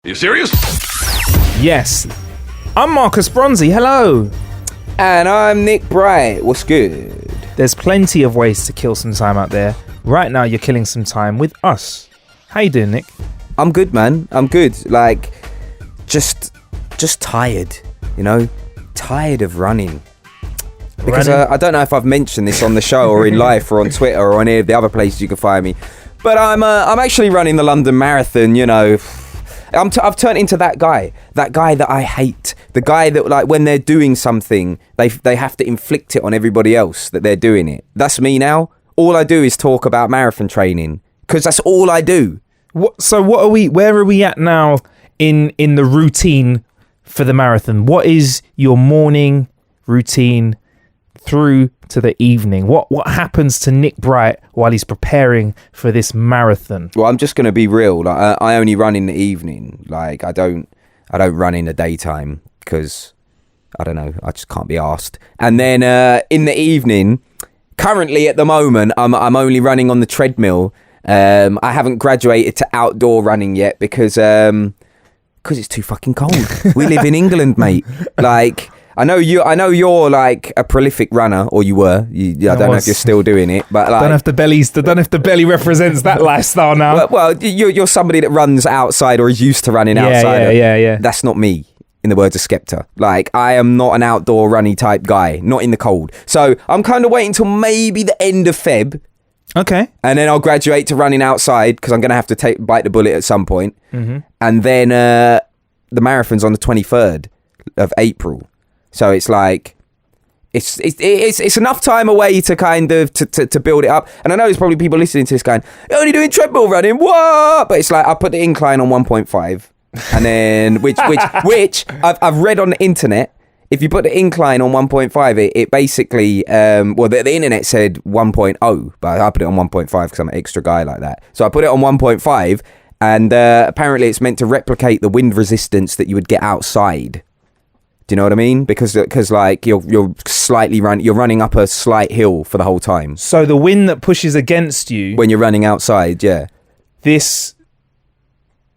You serious? Yes. I'm Marcus Bronzy. Hello. And I'm Nick Bright. What's good? There's plenty of ways to kill some time out there. Right now, you're killing some time with us. How you doing, Nick? I'm good, man. I'm good. Like, just tired, you know? Tired of running. Because I don't know if I've mentioned this on the show or in life or on Twitter or on any of the other places you can find me. But I'm actually running the London Marathon, you know. I've turned into that guy that I hate. The guy that, like, when they're doing something, they have to inflict it on everybody else that they're doing it. That's me now. All I do is talk about marathon training because that's all I do. Where are we at now in the routine for the marathon? What is your morning routine through to the evening? What happens to Nick Bright while he's preparing for this marathon? Well, I'm just going to be real. Like, I only run in the evening. Like, I don't run in the daytime because I don't know. I just can't be arsed. And then in the evening, currently at the moment, I'm only running on the treadmill. I haven't graduated to outdoor running yet because it's too fucking cold. We live in England, mate. Like, I know you're like a prolific runner, or you were. I don't know if you're still doing it, but like, don't know if the belly represents that lifestyle now. Well, you're somebody that runs outside or is used to running outside. Yeah. That's not me. In the words of Skepta, like, I am not an outdoor runny type guy, not in the cold. So I'm kind of waiting till maybe the end of Feb. Okay. And then I'll graduate to running outside because I'm going to have to bite the bullet at some point. Mm-hmm. And then the marathon's on the 23rd of April. So it's like, it's enough time away to kind of to build it up. And I know there's probably people listening to this going, you're only doing treadmill running, what? But it's like, I put the incline on 1.5. And then, which I've read on the internet, if you put the incline on 1.5, it basically, the internet said 1.0, but I put it on 1.5 because I'm an extra guy like that. So I put it on 1.5, and apparently it's meant to replicate the wind resistance that you would get outside. Do you know what I mean? Because like, you're running up a slight hill for the whole time. So the wind that pushes against you when you're running outside, yeah. This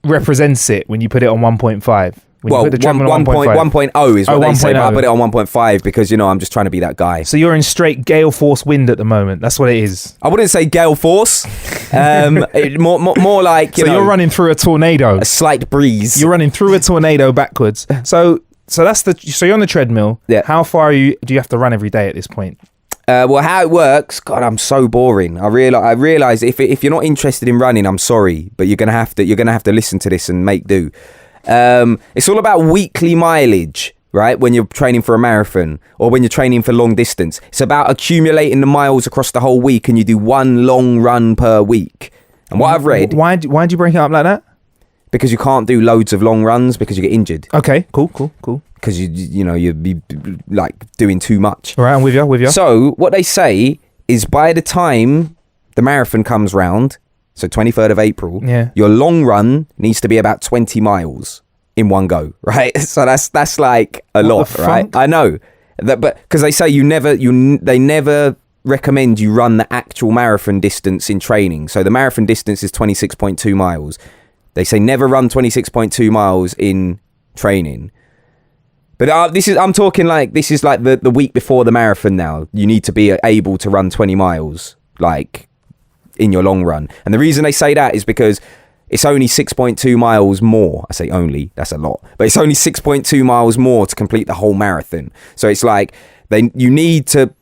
represents it when you put it on 1.5. Well, 1.0 is what they say, but I put it on 1.5 because, you know, I'm just trying to be that guy. So you're in straight gale force wind at the moment. That's what it is. I wouldn't say gale force. More like, you're running through a tornado. A slight breeze. You're running through a tornado backwards. So you're on the treadmill. Yeah. How far do you have to run every day at this point? Well, how it works, God, I'm so boring. I realize if you're not interested in running, I'm sorry, but you're gonna have to listen to this and make do. It's all about weekly mileage, right? When you're training for a marathon or when you're training for long distance, it's about accumulating the miles across the whole week, and you do one long run per week. And what I've read, why do you break it up like that? Because you can't do loads of long runs because you get injured. Okay, cool. Because you'd be like doing too much. All right, I'm with you. So what they say is, by the time the marathon comes round, so 23rd of April, yeah, your long run needs to be about 20 miles in one go, right? So that's like a lot, right? I know that, but because they say they never recommend you run the actual marathon distance in training. So the marathon distance is 26.2 miles. They say never run 26.2 miles in training. But I'm talking like, this is like the week before the marathon now. You need to be able to run 20 miles, like, in your long run. And the reason they say that is because it's only 6.2 miles more. I say only, that's a lot. But it's only 6.2 miles more to complete the whole marathon. So it's like, you need to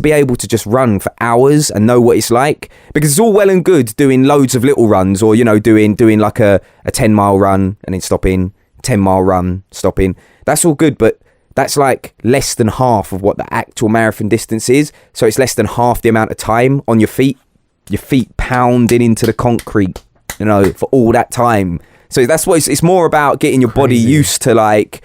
be able to just run for hours and know what it's like. Because it's all well and good doing loads of little runs, or, you know, doing like a 10-mile run and then stopping, 10-mile run, stopping. That's all good, but that's like less than half of what the actual marathon distance is. So it's less than half the amount of time on your feet pounding into the concrete, you know, for all that time. So that's what it's more about, getting your body used to, like,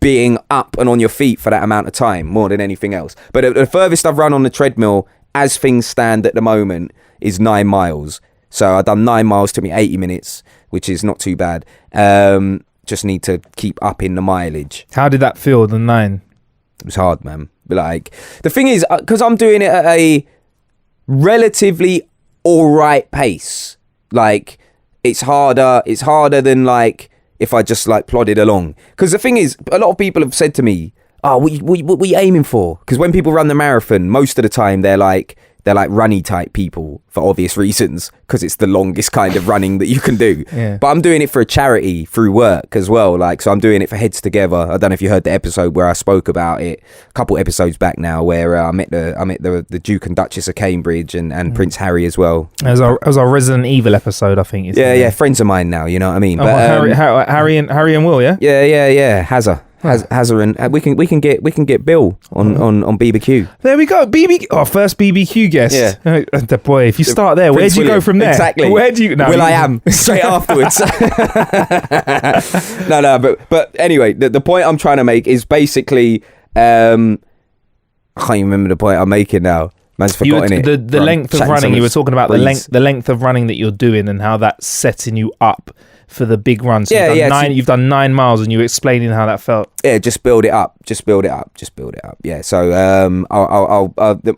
being up and on your feet for that amount of time more than anything else. But the furthest I've run on the treadmill, as things stand at the moment, is 9 miles. So I've done 9 miles, took me 80 minutes, which is not too bad. Just need to keep upping the mileage. How did that feel, the 9? It was hard, man. But like, the thing is, because I'm doing it at a relatively all right pace, like, it's harder than like if I just like plodded along. Because the thing is, a lot of people have said to me, oh, what are you aiming for? Because when people run the marathon, most of the time they're like runny type people for obvious reasons, because it's the longest kind of running that you can do. Yeah. But I'm doing it for a charity through work as well. Like, so I'm doing it for Heads Together. I don't know if you heard the episode where I spoke about it a couple episodes back now, where I met the Duke and Duchess of Cambridge and Prince Harry as well. As our Resident Evil episode, I think. Yeah, friends of mine now. You know what I mean? Oh, but, well, Harry and Will, yeah. Yeah. Hazza and we can get Bill on BBQ. There we go. First BBQ guest. Yeah. The boy, if you start there, where do you go from there? Exactly. Where do you? No, I am straight afterwards. No. But anyway, the point I'm trying to make is basically, I can't even remember the point I'm making now. Man's forgotten it. The length of running. You were talking about the length of running that you're doing and how that's setting you up for the big run. So you've done 9 miles, and you were explaining how that felt. Yeah, just build it up. Yeah. So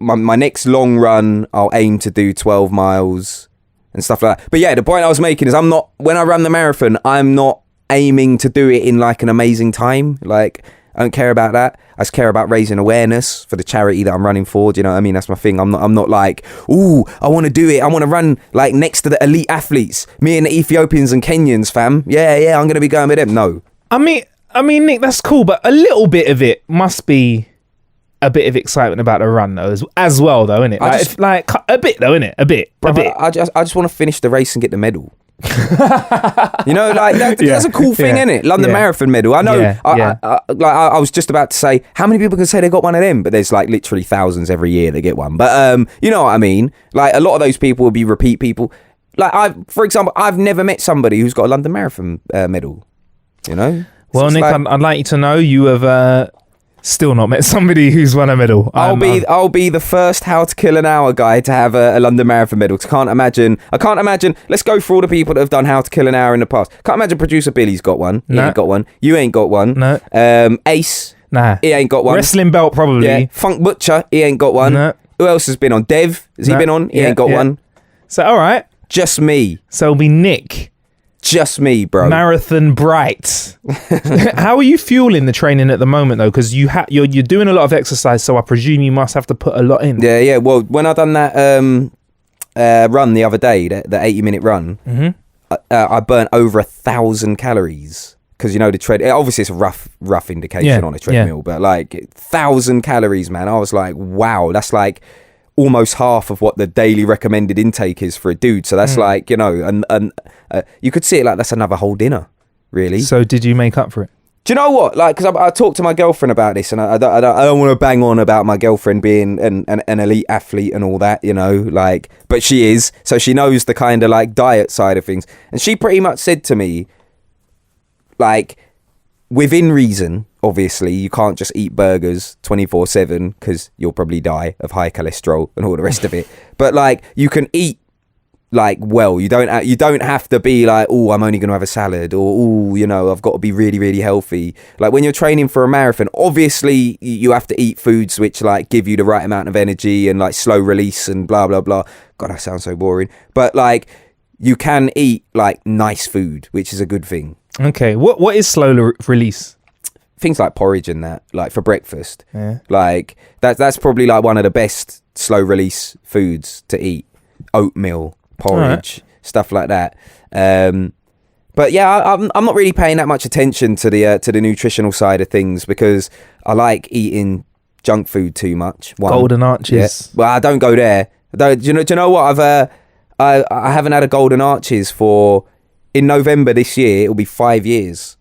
my next long run, I'll aim to do 12 miles and stuff like that. But yeah, the point I was making is when I run the marathon, I'm not aiming to do it in like an amazing time. Like, I don't care about that. I just care about raising awareness for the charity that I'm running for. Do you know what I mean? That's my thing. I'm not like, ooh, I want to do it. I want to run like next to the elite athletes. Me and the Ethiopians and Kenyans, fam. Yeah, I'm going to be going with them. No. I mean, Nick, that's cool, but a little bit of it must be a bit of excitement about the run, though, as well, though, isn't it? Like a bit, though, isn't it? A bit. I just want to finish the race and get the medal. You know, like that's a cool thing, isn't it? London Marathon medal. I know. I was just about to say, how many people can say they got one of them? But there's like literally thousands every year that get one. But you know what I mean? Like, a lot of those people will be repeat people. Like, for example, I've never met somebody who's got a London Marathon medal. You know. Well, Nick, I'd like you to know you have still not met somebody who's won a medal. I'll be the first How to Kill an Hour guy to have a London Marathon medal. I can't imagine. Let's go through all the people that have done How to Kill an Hour in the past. Can't imagine producer Billy's got one. He ain't got one. You ain't got one. No. Ace. Nah. He ain't got one. Wrestling belt probably. Yeah. Funk Butcher. He ain't got one. No. Who else has been on? Dev. Has he been on? He ain't got one. So all right. Just me. So it'll be Nick. Just me, bro. Marathon Bright. How are you fueling the training at the moment, though? Because you're doing a lot of exercise, so I presume you must have to put a lot in. Yeah. Well, when I done that run the other day, the 80-minute run, I burnt over 1,000 calories. Because, you know, the tread, obviously it's a rough indication on a treadmill, but like 1,000 calories, man. I was like, wow, that's like almost half of what the daily recommended intake is for a dude. So that's like, you know, and you could see it like that's another whole dinner, really. So did you make up for it? Do you know what? Like, because I talked to my girlfriend about this, and I don't want to bang on about my girlfriend being an elite athlete and all that, you know, like, but she is. So she knows the kind of like diet side of things. And she pretty much said to me, like, within reason, obviously, you can't just eat burgers 24/7 because you'll probably die of high cholesterol and all the rest of it. But like, you can eat like well. You don't have to be like, oh, I'm only going to have a salad, or oh, you know, I've got to be really, really healthy. Like, when you're training for a marathon, obviously you have to eat foods which like give you the right amount of energy and like slow release and blah blah blah. God, that sounds so boring. But like, you can eat like nice food, which is a good thing. Okay, what is slow release? Things like porridge and that, like for breakfast. Yeah. Like that's probably like one of the best slow release foods to eat. Oatmeal, porridge, stuff like that. But yeah, I'm not really paying that much attention to the nutritional side of things because I like eating junk food too much. Golden Arches. Yeah. Well, I don't go there. Do you know what? I haven't had a Golden Arches in November this year. It'll be 5 years.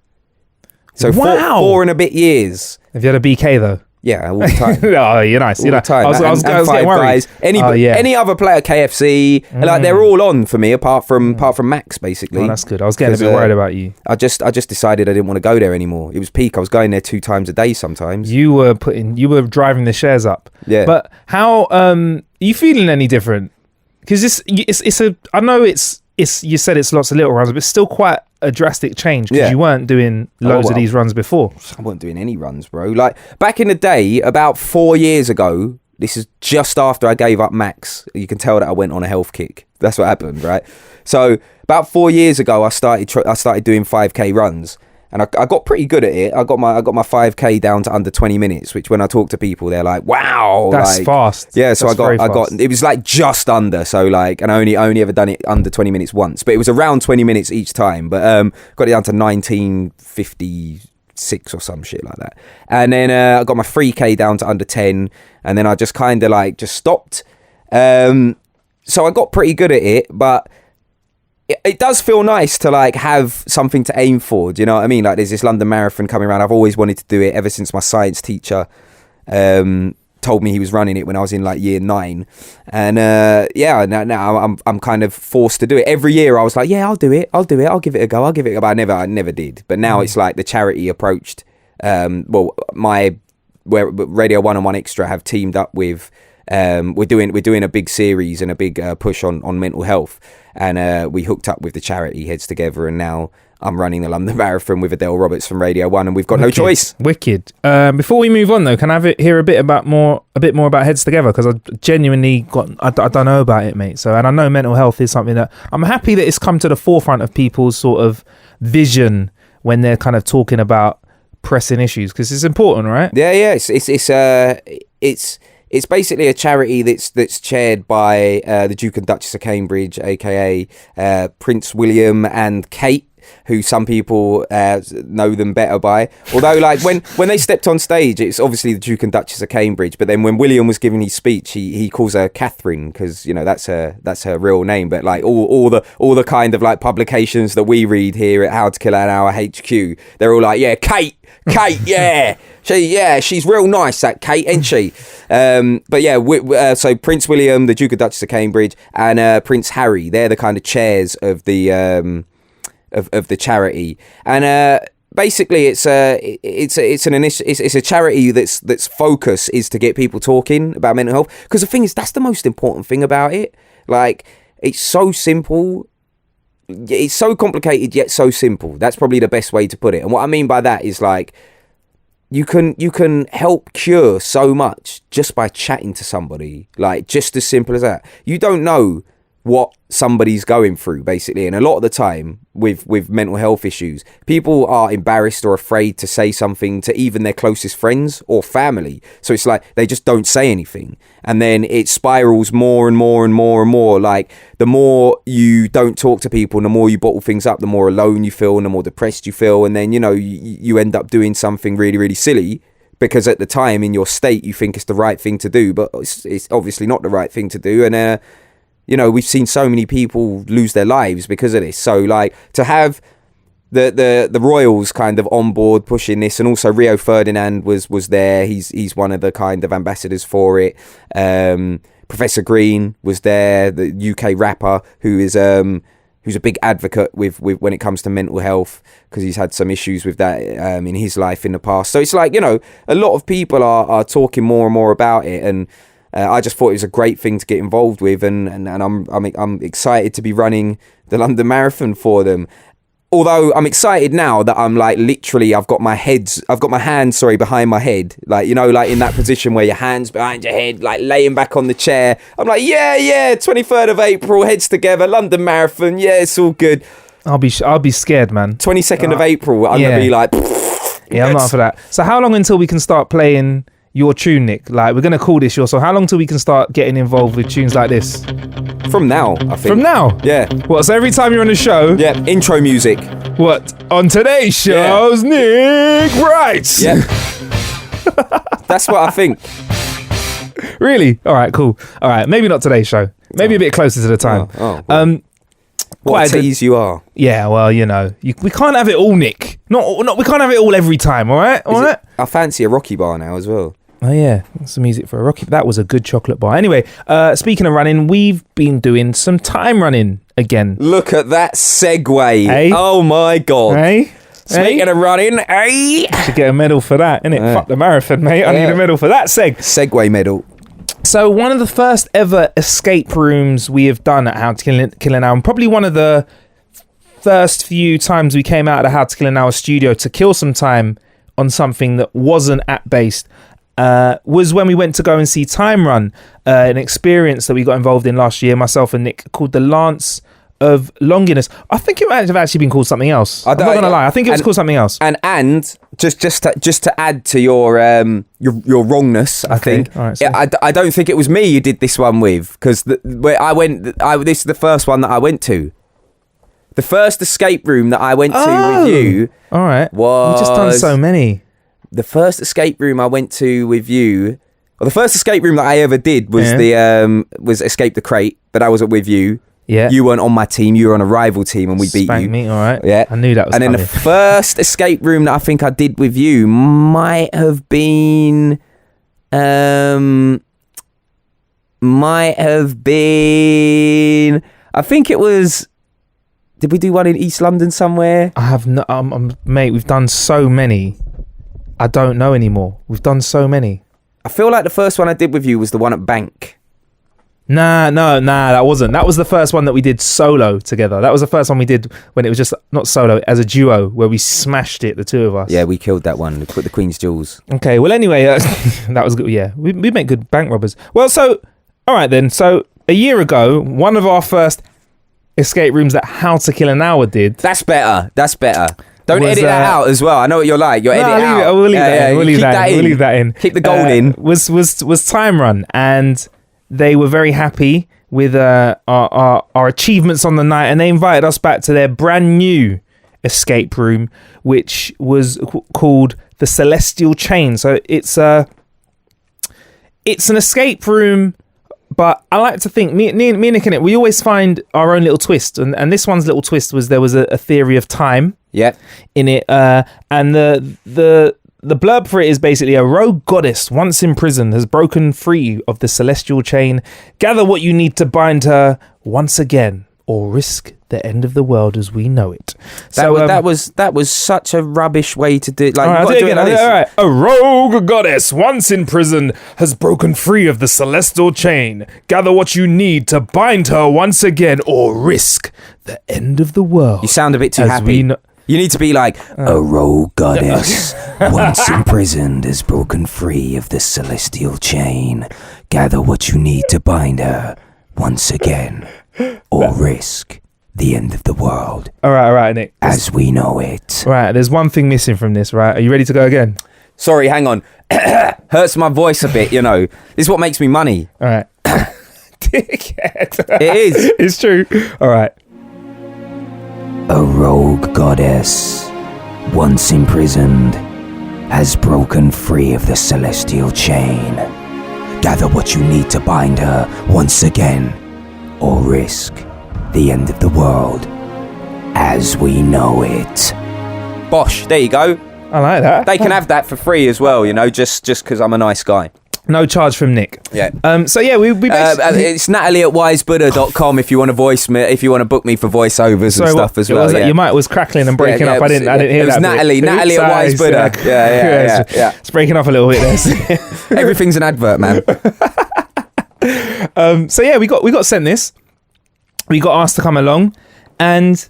So wow. four and a bit years. Have you had a BK though? Yeah, all the time. Oh, you're nice. All the time. I was getting worried. Any other player, KFC, like they're all on for me apart from Max, basically. Oh, that's good. I was getting a bit worried about you. I just decided I didn't want to go there anymore. It was peak. I was going there 2 times a day sometimes. You were driving the shares up. Yeah. But how are you feeling any different? Because I know it's you said it's lots of little runs, but it's still quite a drastic change because you weren't doing loads of these runs before. I wasn't doing any runs, bro. Like, back in the day, about 4 years ago, This is just after I gave up Max. You can tell that I went on a health kick. That's what happened, right? So about 4 years ago, I started doing 5K runs, and I got pretty good at it. I got my 5K down to under 20 minutes, which when I talk to people, they're like, "Wow, that's like, fast." Yeah, so I got it was like just under. So like, and I only ever done it under 20 minutes once, but it was around 20 minutes each time. But got it down to 1956 or some shit like that, and then I got my 3K down to under 10, and then I just kind of like just stopped. So I got pretty good at it, but it does feel nice to like have something to aim for. Do you know what I mean? Like there's this London Marathon coming around. I've always wanted to do it ever since my science teacher told me he was running it when I was in like year 9. And now I'm kind of forced to do it. Every year I was like, yeah, I'll do it. I'll give it a go. But I never did. But now it's like the charity approached. Where Radio 1 and 1 Extra have teamed up with. We're doing a big series and a big push on mental health, and we hooked up with the charity Heads Together, and now I'm running the London Marathon with Adele Roberts from Radio 1, and we've got no choice. Wicked. Before we move on though, can I hear a bit more about Heads Together, because I genuinely I don't know about it, mate. So, and I know mental health is something that I'm happy that it's come to the forefront of people's sort of vision when they're kind of talking about pressing issues, because it's important, right? Yeah. It's basically a charity that's chaired by the Duke and Duchess of Cambridge, aka Prince William and Kate, who some people know them better by. Although, like when they stepped on stage, it's obviously the Duke and Duchess of Cambridge. But then when William was giving his speech, he calls her Catherine, because you know that's her real name. But like all the kind of like publications that we read here at How to Kill an Hour HQ, they're all like, yeah, Kate, yeah. She's real nice, that Kate, ain't she? But yeah, so Prince William, the Duke and Duchess of Cambridge, and Prince Harry, they're the kind of chairs of the of the charity, and basically it's a charity that's focus is to get people talking about mental health, because the thing is, that's the most important thing about it. Like, it's so simple. It's so complicated yet so simple. That's probably the best way to put it. And what I mean by that is like, you can help cure so much just by chatting to somebody. Like, just as simple as that. You don't know what somebody's going through, basically, and a lot of the time with mental health issues, people are embarrassed or afraid to say something to even their closest friends or family, so it's like they just don't say anything, and then it spirals more and more and more and more. Like, the more you don't talk to people and the more you bottle things up, the more alone you feel and the more depressed you feel, and then you end up doing something really, really silly, because at the time in your state you think it's the right thing to do, but it's obviously not the right thing to do. And we've seen so many people lose their lives because of this. So, like, to have the Royals kind of on board pushing this, and also Rio Ferdinand was there. He's one of the kind of ambassadors for it. Professor Green was there, the UK rapper who's a big advocate with when it comes to mental health, because he's had some issues with that in his life in the past. So it's like, a lot of people are talking more and more about it, and I just thought it was a great thing to get involved with, and I'm excited to be running the London Marathon for them. Although I'm excited now that I'm like, literally, I've got my hands behind my head, like, like in that position where your hands behind your head, like laying back on the chair. I'm like, yeah, 23rd of April, Heads Together, London Marathon, yeah, it's all good. I'll be scared, man. 22nd of April, I'm gonna be like, yeah, I'm not for that. So how long until we can start playing your tune, Nick? Like, we're gonna call this so how long till we can start getting involved with tunes like this? From now, I think. From now? Yeah. What, so every time you're on a show? Yeah, intro music. What? On today's shows, Nick writes. Yeah. That's what I think. Really? All right, cool. All right, maybe not today's show. Maybe a bit closer to the time. What a tease you are. Yeah, well, we can't have it all, Nick. Not we can't have it all every time, all right? All right? I fancy a Rocky bar now as well. Oh, yeah. That's the music for a Rocky. That was a good chocolate bar. Anyway, speaking of running, we've been doing some time running again. Look at that segue. Hey? Oh, my God. Hey? Speaking of running, hey? Should get a medal for that, innit? Fuck the marathon, mate. I need a medal for that Segway medal. So one of the first ever escape rooms we have done at How to Kill an Hour, and probably one of the first few times we came out of the How to Kill an Hour studio to kill some time on something that wasn't app-based. was when we went to go and see Time Run, an experience that we got involved in last year, myself and Nick, called the Lance of Longinus. I think it might have actually been called something else. I'm not gonna lie. I think it was called something else. And just to add to your wrongness, I think. All right, so. I don't think it was me you did this one with, because this is the first one that I went to. The first escape room that I went to with you. All right. Was We've just done so many. The first escape room I went to with you. Well, the first escape room that I ever did was was Escape the Crate, but I wasn't with you. Yeah. You weren't on my team. You were on a rival team, and we beat you. Me, all right. Yeah. I knew that was coming. And then the first escape room that I think I did with you might have been. I think it was. Did we do one in East London somewhere? I have no. Mate, we've done so many. I don't know anymore. We've done so many. I feel like the first one I did with you was the one at Bank. Nah, that wasn't. That was the first one that we did solo together. That was the first one we did when it was just not solo, as a duo, where we smashed it, the two of us. Yeah, we killed that one. We put the Queen's Jewels. Okay, well, anyway, that was good. Yeah, we make good bank robbers. Well, so, all right then. So, a year ago, one of our first escape rooms that How to Kill an Hour did. That's better. Don't edit that out as well. I know what you're like. You're editing out. We'll leave that in. We'll leave that in. Keep the gold in. Was Time Run, and they were very happy with our achievements on the night, and they invited us back to their brand new escape room, which was called the Celestial Chain. So it's an escape room, but I like to think me and Nick in it, we always find our own little twist, and this one's little twist was there was a theory of time. Yeah. In it, and the blurb for it is basically: a rogue goddess, once imprisoned, has broken free of the celestial chain. Gather what you need to bind her once again, or risk the end of the world as we know it. That was such a rubbish way to do it. Like, all right. A rogue goddess, once imprisoned, has broken free of the celestial chain. Gather what you need to bind her once again, or risk the end of the world. You sound a bit too happy. You need to be like, a rogue goddess, once imprisoned, has broken free of the celestial chain. Gather what you need to bind her once again, or risk the end of the world. All right, Nick. As we know it. Right, there's one thing missing from this, right? Are you ready to go again? Sorry, hang on. Hurts my voice a bit, you know. This is what makes me money. All right. Dickhead. It is. It's true. All right. A rogue goddess, once imprisoned, has broken free of the celestial chain. Gather what you need to bind her once again, or risk the end of the world as we know it. Bosh, there you go. I like that. They can have that for free as well, you know, just because I'm a nice guy. No charge from Nick. Yeah. So yeah, we basically... it's Natalie@wisebuddha.com if you want to voice me, if you want to book me for voiceovers and stuff as well. Yeah. Your mic was crackling and breaking up. I didn't hear that. It was Natalie@wisebuddha. Yeah. It's breaking up a little bit there. Everything's an advert, man. So yeah, we got sent this. We got asked to come along, and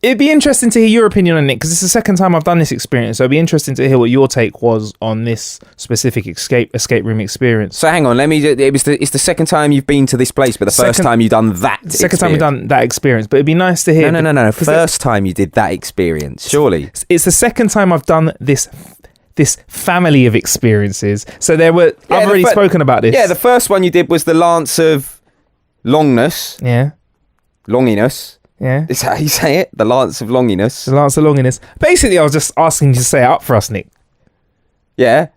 it'd be interesting to hear your opinion on it, because it's the second time I've done this experience. So it'd be interesting to hear what your take was on this specific escape room experience. So hang on, it's the second time you've been to this place, but the first time you've done that. Second time we've done that experience, but it'd be nice to hear. No. First time you did that experience, surely. It's the second time I've done this family of experiences. So I've already spoken about this. Yeah, the first one you did was the Lance of Longinus. Yeah. Longinus. Yeah. Is that how you say it? The Lance of Longinus. The Lance of Longinus. Basically, I was just asking you to say it up for us, Nick. Yeah.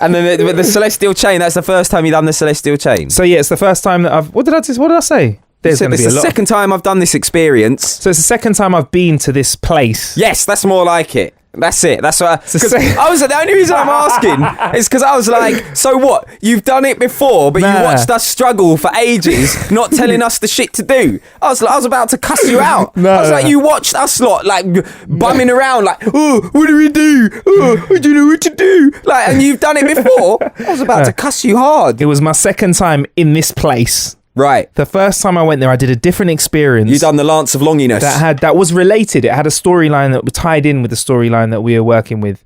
And then the Celestial Chain, that's the first time you've done the Celestial Chain. So yeah, it's the first time that what did I say? There's going to be a lot. It's the second time I've done this experience. So it's the second time I've been to this place. Yes, that's more like it. That's it. That's what I was. The only reason I'm asking is because I was like, so what? You've done it before, but you watched us struggle for ages, not telling us the shit to do. I was about to cuss you out. I was like, you watched us lot like bumming around, like, oh, what do we do? Oh, I don't know what to do. Like, and you've done it before. I was about to cuss you hard. It was my second time in this place. Right. The first time I went there, I did a different experience. You done the Lance of Longinus. That was related. It had a storyline that was tied in with the storyline that we were working with.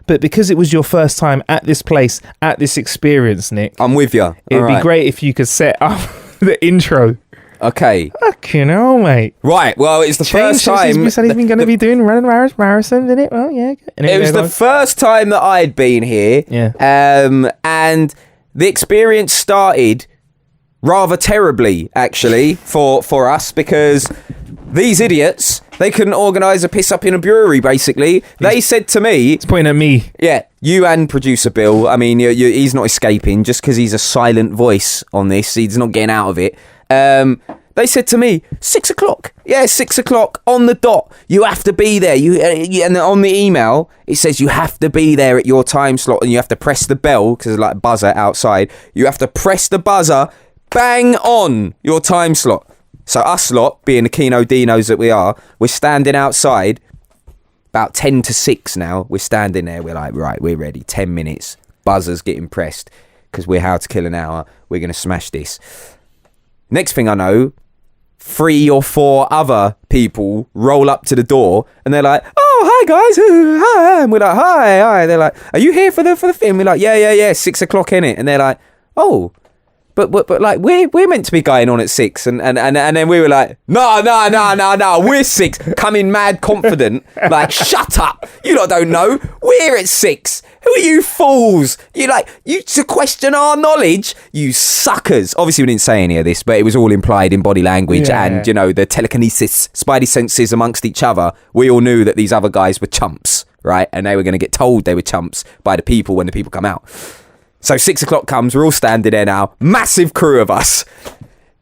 But because it was your first time at this place, at this experience, Nick, I'm with you. it'd be great if you could set up the intro. Okay. Fucking hell, mate. Right. Well, it's the first time. He said he's been going to be doing running marathons, isn't it? Well, yeah. And it was the first time that I'd been here. Yeah. And the experience started rather terribly, actually, for us, because these idiots, they couldn't organise a piss up in a brewery, basically. They said to me... It's pointing at me. Yeah, you and producer Bill. I mean, he's not escaping just because he's a silent voice on this. He's not getting out of it. They said to me, 6 o'clock. Yeah, 6 o'clock on the dot. You have to be there. And on the email, it says you have to be there at your time slot and you have to press the bell because there's like a buzzer outside. You have to press the buzzer, bang on your time slot. So us lot, being the Kino Dinos that we are, we're standing outside. About 10 to 6 now. We're standing there. We're like, right, we're ready. 10 minutes. Buzzer's getting pressed because we're How to Kill an Hour. We're going to smash this. Next thing I know, 3 or 4 other people roll up to the door and they're like, oh, hi guys, hi. And we're like, hi. They're like, are you here for the film? We're like, yeah, 6 o'clock innit? And they're like, oh, but like we're meant to be going on at 6 and then we were like, no, we're 6, coming mad confident, like, shut up, you lot don't know, we're at 6. Who are you fools? You to question our knowledge, you suckers. Obviously we didn't say any of this, but it was all implied in body language and the telekinesis, spidey senses amongst each other. We all knew that these other guys were chumps, right? And they were going to get told they were chumps by the people when the people come out. So 6 o'clock comes, we're all standing there now, massive crew of us.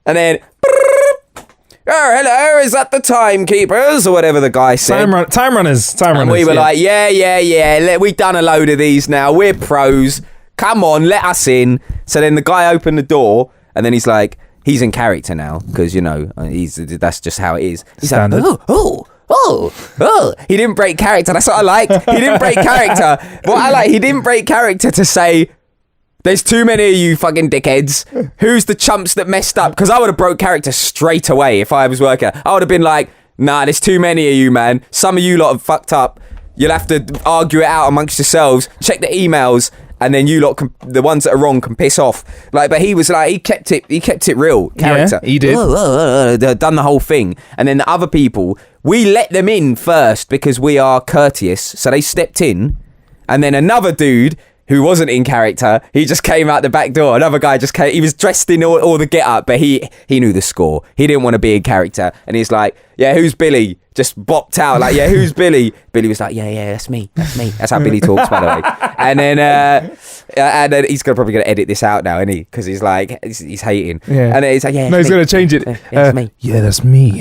And then, oh, hello, is that the timekeepers? Or whatever the guy said. Time runners. And we were like, yeah, we've done a load of these now, we're pros. Come on, let us in. So then the guy opened the door, and then he's like, he's in character now, because, that's just how it is. He's Standard. like, oh, he didn't break character. That's what I liked. He didn't break character. What I like, he didn't break character to say, there's too many of you fucking dickheads. Who's the chumps that messed up? Because I would have broke character straight away if I was working. I would have been like, nah, there's too many of you, man. Some of you lot have fucked up. You'll have to argue it out amongst yourselves. Check the emails. And then you lot, the ones that are wrong, can piss off. But he was like, he kept it real character. Yeah, he did. Done the whole thing. And then the other people, we let them in first because we are courteous. So they stepped in. And then another dude who wasn't in character, he just came out the back door. Another guy just came, he was dressed in all the get up, but he knew the score. He didn't want to be in character. And he's like, yeah, who's Billy? Just bopped out like, yeah, who's Billy? Billy was like, yeah, that's me. That's how Billy talks, by the way. And then he's probably going to edit this out now, isn't he? Because he's like, he's hating. Yeah. And then he's like, yeah, no, he's going to change it. That's me. Yeah, that's me.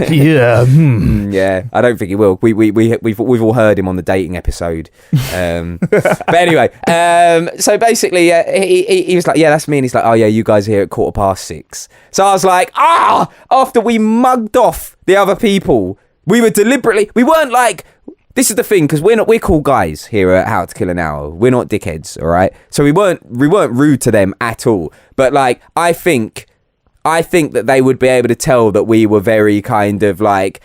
Yeah. Yeah, I don't think he will. We've all heard him on the dating episode. But anyway, so basically, he was like, yeah, that's me. And he's like, oh yeah, you guys are here at 6:15. So I was like, after we mugged off the other people, we weren't like, this is the thing, because we're cool guys here at How to Kill an Hour. We're not dickheads, all right? So we weren't rude to them at all. But like, I think that they would be able to tell that we were very kind of like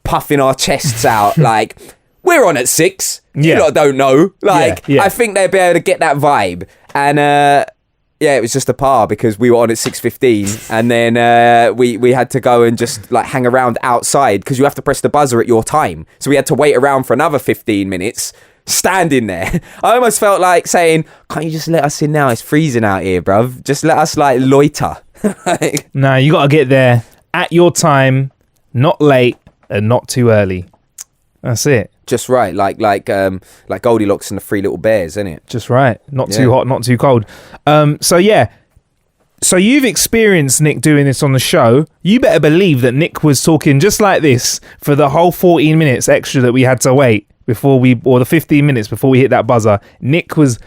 puffing our chests out, like, we're on at 6. Yeah. You lot don't know. Like, yeah. I think they'd be able to get that vibe. And yeah, it was just a par because we were on at 6:15, and then we had to go and just like hang around outside because you have to press the buzzer at your time. So we had to wait around for another 15 minutes, standing there. I almost felt like saying, "Can't you just let us in now? It's freezing out here, bruv. Just let us like loiter." Nah, you got to get there at your time, not late and not too early. That's it. Just right, like Goldilocks and the Three Little Bears, isn't it? Just right. Not too hot, not too cold. So you've experienced Nick doing this on the show. You better believe that Nick was talking just like this for the whole 14 minutes extra that we had to wait or the 15 minutes before we hit that buzzer. Nick was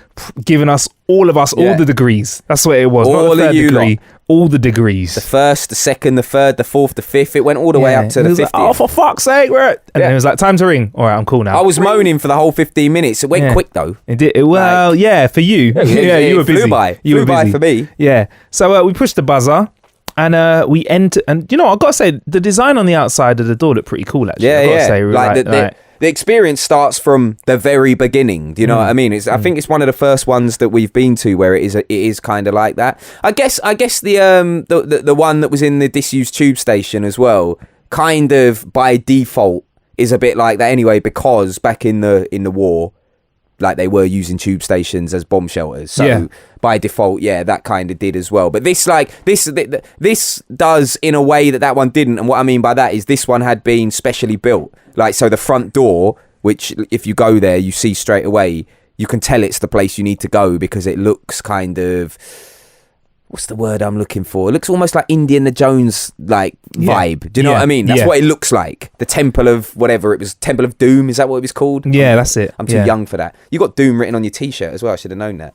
giving all the degrees. That's what it was. All not the third of you degree. lot. All the degrees. The first, the second, the third, the fourth, the fifth. It went all the way up to the 50th. Like, oh, for fuck's sake, we're and then it was like, time to ring. All right, I'm cool now. I was moaning for the whole 15 minutes. It went quick though. It did. Well, yeah, for you. Yeah, you were busy. Flew by. You were busy. For me. Yeah. So we pushed the buzzer. And we entered, and I've got to say, the design on the outside of the door looked pretty cool, actually. Yeah, I've got to say, like the experience starts from the very beginning. Do you know what I mean? I think it's one of the first ones that we've been to where it is kind of like that. I guess the one that was in the disused tube station as well, kind of by default is a bit like that anyway, because back in the war, like they were using tube stations as bomb shelters. So by default, that kind of did as well. But this does in a way that one didn't. And what I mean by that is this one had been specially built. Like, so the front door, which if you go there, you see straight away, you can tell it's the place you need to go because it looks kind of, what's the word I'm looking for? It looks almost like Indiana Jones like vibe. Do you know what I mean? That's what it looks like. The Temple of whatever it was, Temple of Doom, is that what it was called? Yeah, that's it. I'm too young for that. You got Doom written on your t-shirt as well. I should have known that.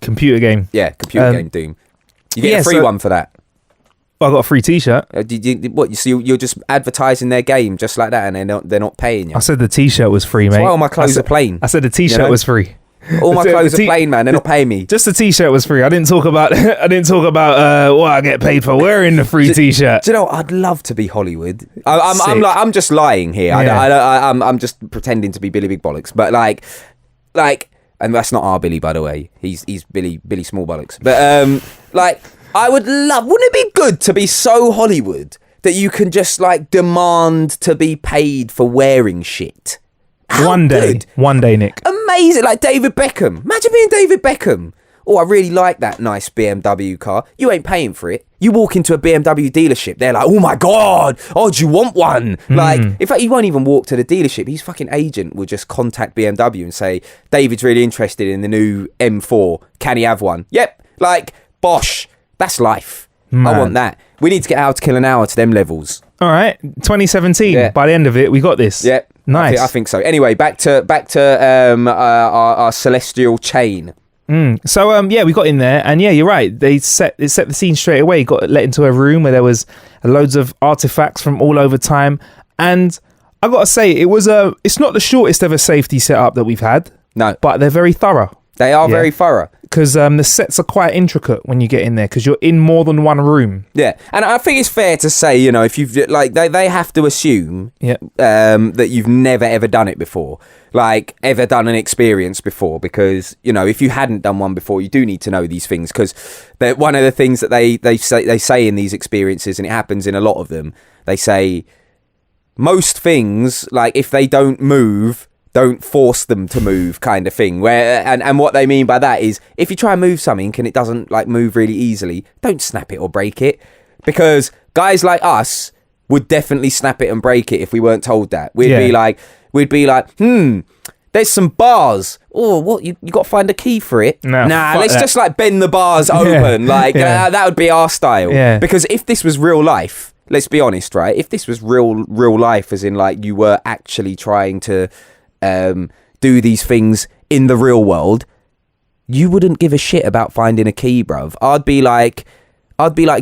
Computer game. Yeah, computer game Doom. You get a free one for that. Well, I got a free t-shirt. So you're just advertising their game just like that, and they're not paying you. I said the t-shirt was free, mate. That's why all my clothes are plain. I said the t-shirt was free. All my clothes are plain, man. They're not paying me. Just the t-shirt was free. I didn't talk about what I get paid for wearing the free t-shirt. Do you know? I'd love to be Hollywood. I'm just lying here. Yeah. I'm just pretending to be Billy Big Bollocks. But like, and that's not our Billy, by the way. He's Billy Small Bollocks. But I would love. Wouldn't it be good to be so Hollywood that you can just like demand to be paid for wearing shit? One day, Nick. Amazing, like David Beckham. Imagine being David Beckham. Oh, I really like that nice BMW car. You ain't paying for it. You walk into a BMW dealership, they're like, oh my God, oh, do you want one? Like, in fact, he won't even walk to the dealership. His fucking agent will just contact BMW and say, David's really interested in the new M4. Can he have one? Yep. Like, bosh. That's life. Man. I want that. We need to get How to Kill an Hour to them levels. All right, 2017. Yeah. By the end of it, we got this. Yeah. Nice. I think so. Anyway, back to our celestial chain. So we got in there, and you're right. It set the scene straight away. Got let into a room where there was loads of artifacts from all over time, and I gotta say, it's not the shortest ever safety setup that we've had. No, but they're very thorough. They are very thorough. Because the sets are quite intricate when you get in there, because you're in more than one room. Yeah, and I think it's fair to say, you know, if you've like they have to assume that you've never ever done it before, like ever done an experience before, because you know if you hadn't done one before, you do need to know these things, because one of the things that they say in these experiences, and it happens in a lot of them, they say most things, like if they don't move, don't force them to move, kind of thing. Where and what they mean by that is, if you try and move something and it doesn't like move really easily, don't snap it or break it, because guys like us would definitely snap it and break it if we weren't told that. We'd be like, there's some bars. Oh, what you got to find a key for it? Nah, let's just like bend the bars open. Like that would be our style. Yeah. Because if this was real life, let's be honest, right? If this was real life, as in like you were actually trying to do these things in the real world, you wouldn't give a shit about finding a key, bruv. I'd be like,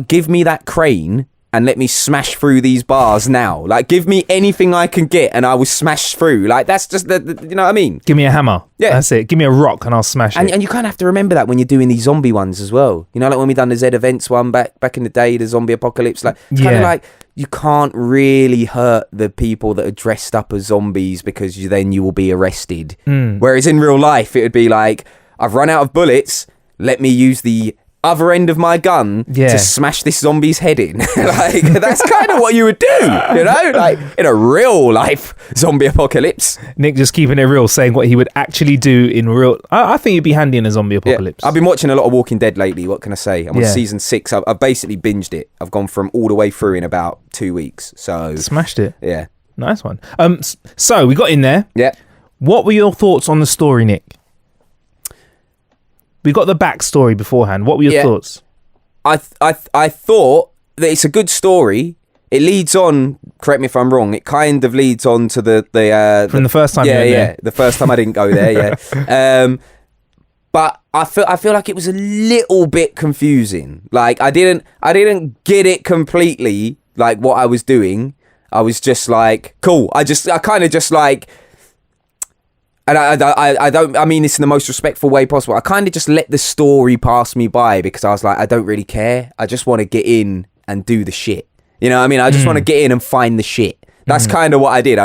give me that crane and let me smash through these bars now. Like, give me anything I can get and I will smash through. Like, that's just the you know what I mean? Give me a hammer. Yeah. That's it. Give me a rock and I'll smash it. And you kind of have to remember that when you're doing these zombie ones as well. You know, like when we done the Z Events one back in the day, the zombie apocalypse. Like, it's kind of like, you can't really hurt the people that are dressed up as zombies, because then you will be arrested. Whereas in real life, it would be like, I've run out of bullets. Let me use the other end of my gun to smash this zombie's head in. Like, that's kind of what you would do, you know, like in a real life zombie apocalypse. Nick just keeping it real, saying what he would actually do in real. I think he'd be handy in a zombie apocalypse. I've been watching a lot of Walking Dead lately. What can I say? I'm on season 6. I've basically binged it. I've gone from all the way through in about 2 weeks. So smashed it. Yeah, nice one. So we got in there. Yeah. What were your thoughts on the story, Nick? We got the backstory beforehand. What were your thoughts? I thought that it's a good story. It leads on. Correct me if I'm wrong. It kind of leads on to the from the first time. The first time I didn't go there. Yeah. But I feel like it was a little bit confusing. Like I didn't get it completely. Like what I was doing. I was just like, cool. I kind of just like. And I mean this in the most respectful way possible. I kind of just let the story pass me by, because I was like, I don't really care. I just want to get in and do the shit. You know what I mean? I just want to get in and find the shit. That's kind of what I did.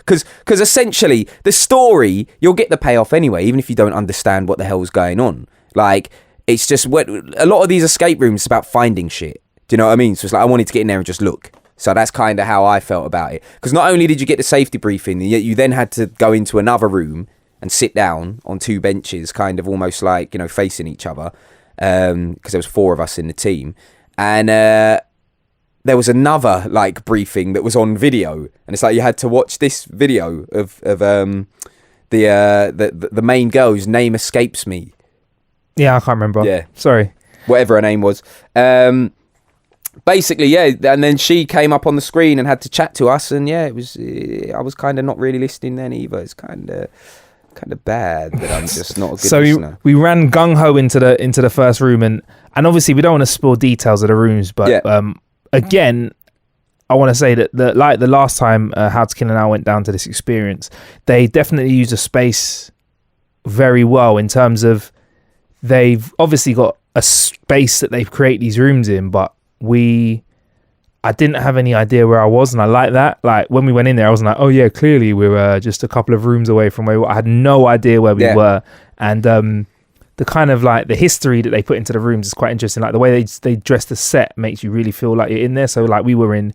Because essentially the story, you'll get the payoff anyway, even if you don't understand what the hell's going on. Like, it's just a lot of these escape rooms is about finding shit. Do you know what I mean? So it's like I wanted to get in there and just look. So that's kind of how I felt about it. Because not only did you get the safety briefing, you then had to go into another room and sit down on 2 benches, kind of almost like, facing each other. Because there was 4 of us in the team. And there was another like briefing that was on video. And it's like you had to watch this video of the main girl whose name escapes me. Yeah, I can't remember. Yeah. Sorry. Whatever her name was. Basically, yeah, and then she came up on the screen and had to chat to us, and yeah, it was. I was kind of not really listening then either. It's kind of bad that I'm just not a good listener. We ran gung ho into the first room, and obviously we don't want to spoil details of the rooms, but again, I want to say that like the last time How to Kill an Owl went down to this experience, they definitely use a space very well in terms of they've obviously got a space that they've created these rooms in, but I didn't have any idea where I was, and I like that. Like when we went in there, I was like, oh yeah, clearly we were just a couple of rooms away from where I had no idea where we were. And the kind of like the history that they put into the rooms is quite interesting. Like the way they dress the set makes you really feel like you're in there. So like we were in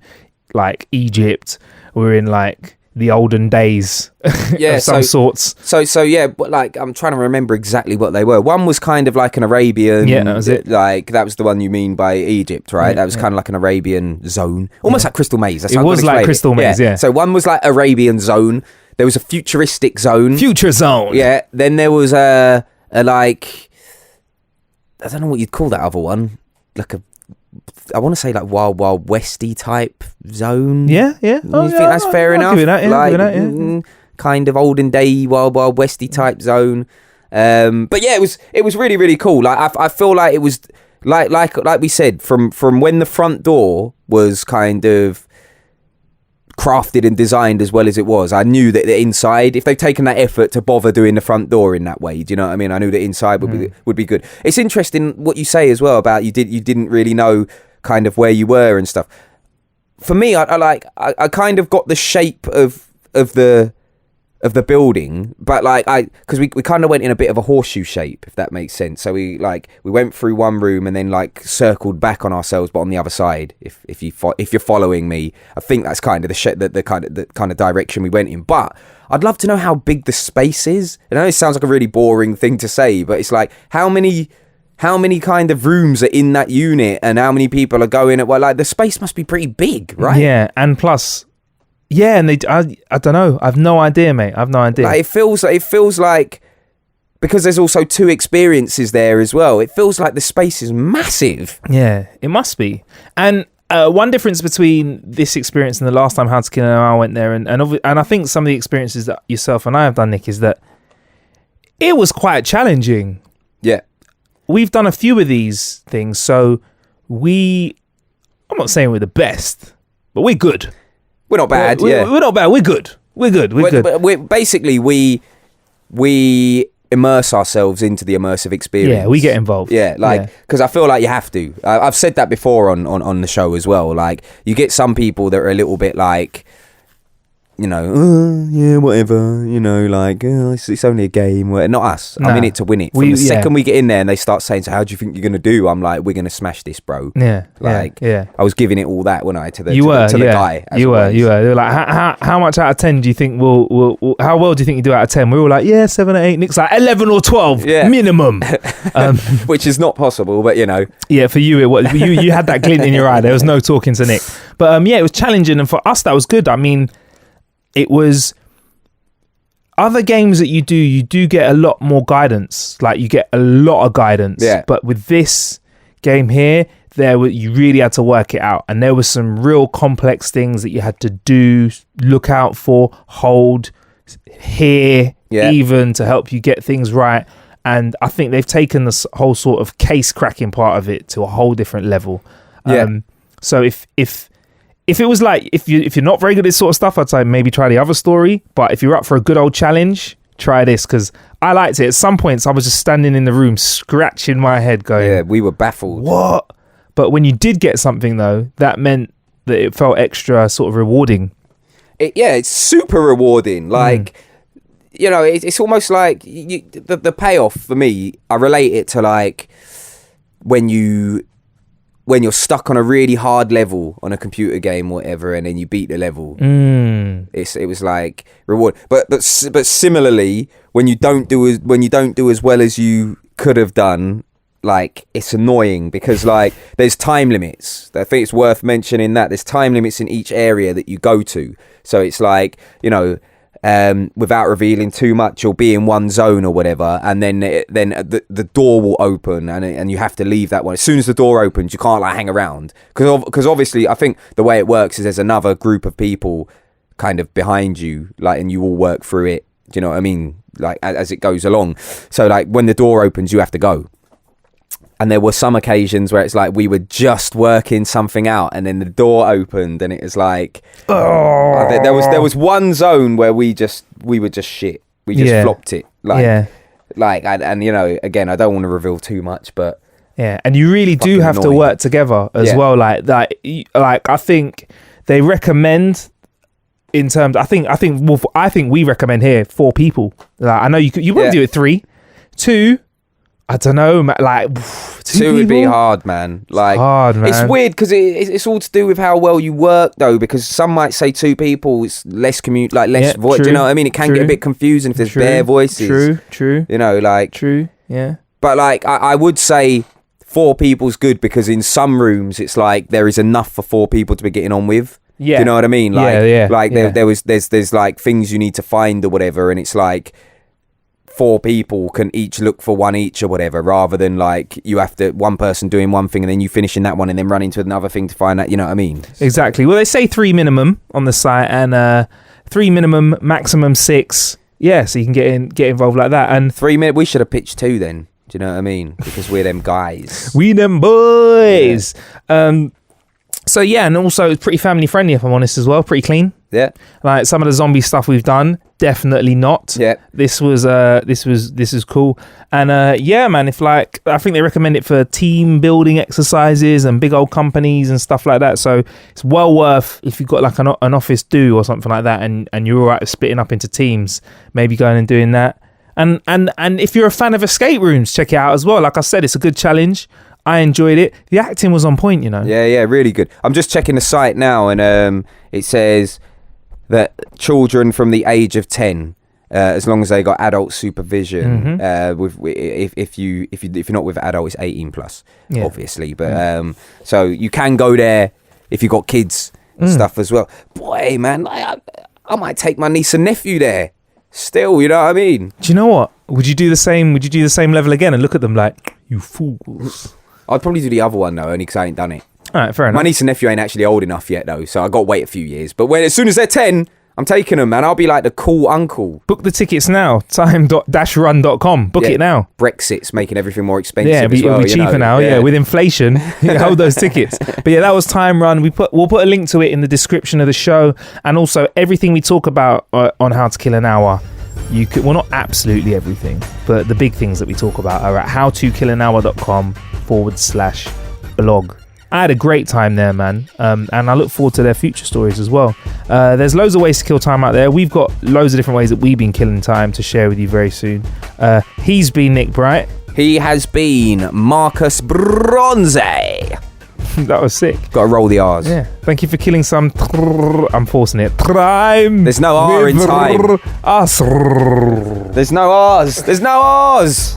like Egypt, we were in like the olden days of some sorts. So yeah, but like I'm trying to remember exactly what they were. One was kind of like an Arabian. Yeah, that was it. Like that was the one you mean by Egypt, right? That was kind of like an Arabian zone, almost like Crystal Maze. That's it was like Crystal Maze. Yeah. So one was like Arabian zone. There was a futuristic zone. Future zone. Yeah. Then there was a like, I don't know what you'd call that other one. Like I want to say like Wild Westy type zone. Yeah. You think that's fair enough? Give it that, Kind of olden day Wild Westy type zone. But yeah, it was really, really cool. Like I feel like it was like we said, from when the front door was kind of crafted and designed as well as it was, I knew that the inside, if they've taken that effort to bother doing the front door in that way, do you know what I mean? I knew that inside would be good. It's interesting what you say as well about you didn't really know kind of where you were and stuff. For me, I kind of got the shape of the building, but like because we kind of went in a bit of a horseshoe shape, if that makes sense. So we went through one room and then like circled back on ourselves, but on the other side. If you're following me, I think that's kind of the kind of direction we went in. But I'd love to know how big the space is. I know it sounds like a really boring thing to say, but it's like how many kind of rooms are in that unit, and how many people are going at. Well, like the space must be pretty big, right? Yeah, and plus. Yeah, and I don't know. I've no idea, mate. I've no idea. Like, it feels like because there's also 2 experiences there as well. It feels like the space is massive. Yeah, it must be. And one difference between this experience and the last time How to Kill an Owl went there, and I think some of the experiences that yourself and I have done, Nick, is that it was quite challenging. Yeah, we've done a few of these things, so I'm not saying we're the best, but we're good. We're not bad, We're not bad. We're good. We're good. Basically, we immerse ourselves into the immersive experience. Yeah, we get involved. Yeah, because I feel like you have to. I've said that before on the show as well. Like, you get some people that are a little bit like, yeah, whatever, like, it's only a game. Not us. I'm in it to win it. From the second we get in there and they start saying, so how do you think you're going to do? I'm like, we're going to smash this, bro. Yeah. I was giving it all that, wasn't I, to the guy. You were. They were like, how much out of 10 do you think we'll how well do you think you do out of 10? We were like, yeah, 7 or 8. Nick's like 11 or 12 minimum. Which is not possible, but Yeah, for you, you had that glint in your eye. There was no talking to Nick. But it was challenging, and for us, that was good. I mean, it was other games that you do get a lot more guidance. Like, you get a lot of guidance. Yeah. But with this game here, you really had to work it out. And there were some real complex things that you had to do, look out for, hold, hear, even to help you get things right. And I think they've taken this whole sort of case cracking part of it to a whole different level. Yeah. So if it was like, if you're not very good at this sort of stuff, I'd say maybe try the other story. But if you're up for a good old challenge, try this, because I liked it. At some points, I was just standing in the room, scratching my head, going, yeah, we were baffled. What? But when you did get something, though, that meant that it felt extra sort of rewarding. it's super rewarding. Like, you know, it's almost like the payoff for me. I relate it to like when you're stuck on a really hard level on a computer game or whatever, and then you beat the level. It was like reward. But similarly, when you don't do as well as you could have done, like, it's annoying because like there's time limits. I think it's worth mentioning that there's time limits in each area that you go to. So it's like, you know, without revealing too much, you'll be in one zone or whatever, and then the door will open, and you have to leave that one. As soon as the door opens, you can't like hang around because obviously I think the way it works is there's another group of people kind of behind you, like, and you all work through it. Do you know what I mean? Like as it goes along. So like when the door opens, you have to go. And there were some occasions where it's like we were just working something out, and then the door opened, and it was like, there was one zone where we were just shit. We just flopped it. And you know, again, I don't want to reveal too much, but and you really do have to work together as well. Like I think they recommend in terms. I think we recommend here 4 people. Like I know you wouldn't do it 3, 2. I don't know, like 2 would be hard, man. Like, hard, man. It's weird because it's all to do with how well you work, though. Because some might say 2 people, it's less less voice. Do you know what I mean? It can get a bit confusing if there's bare voices. True. You know, like yeah. But like, I would say 4 people's good because in some rooms it's like there is enough for 4 people to be getting on with. Yeah. Do you know what I mean? Like, like there's like things you need to find or whatever, and it's like 4 people can each look for one each or whatever, rather than like you have to one person doing one thing and then you finishing that one and then running to another thing to find out. You know what I mean? Exactly. Well, they say 3 minimum on the site, and 3 minimum, maximum 6. Yeah, so you can get involved like that. And 3 minutes. We should have pitched 2 then. Do you know what I mean? Because we're them guys. We them boys. Yeah. So yeah, and also it's pretty family friendly, if I'm honest, as well. Pretty clean. Yeah. Like some of the zombie stuff we've done, definitely not. Yeah. This is cool. And yeah, man, if like I think they recommend it for team building exercises and big old companies and stuff like that. So it's well worth, if you've got like an office do or something like that, and you're all right with splitting up into teams, maybe going and doing that. And if you're a fan of escape rooms, check it out as well. Like I said, it's a good challenge. I enjoyed it. The acting was on point, you know. Yeah, really good. I'm just checking the site now, and it says that children from the age of 10, as long as they got adult supervision, if you're not with adult, it's 18 plus, obviously. But so you can go there if you got kids and stuff as well. Boy, man, I might take my niece and nephew there. Still, you know what I mean? Do you know what? Would you do the same level again and look at them like, you fools? I'd probably do the other one though, only because I ain't done it. All right, fair enough. My niece and nephew ain't actually old enough yet though, so I got to wait a few years. But as soon as they're 10, I'm taking them, man. I'll be like the cool uncle. Book the tickets now. time-run.com. Book it now. Brexit's making everything more expensive. Yeah, it'll be cheaper now. Yeah, with inflation, hold those tickets. But yeah, that was Time Run. We'll put a link to it in the description of the show, and also everything we talk about on How to Kill an Hour. Well, not absolutely everything, but the big things that we talk about are at howtokillanhour.com/blog. I had a great time there, man, and I look forward to their future stories as well. There's loads of ways to kill time out there. We've got loads of different ways that we've been killing time to share with you very soon. He's been Nick Bright. He has been Marcus Bronze. That was sick. Got to roll the R's. Yeah. Thank you for killing some. I'm forcing it. Time. There's no R in time. Us. There's no R's. There's no R's.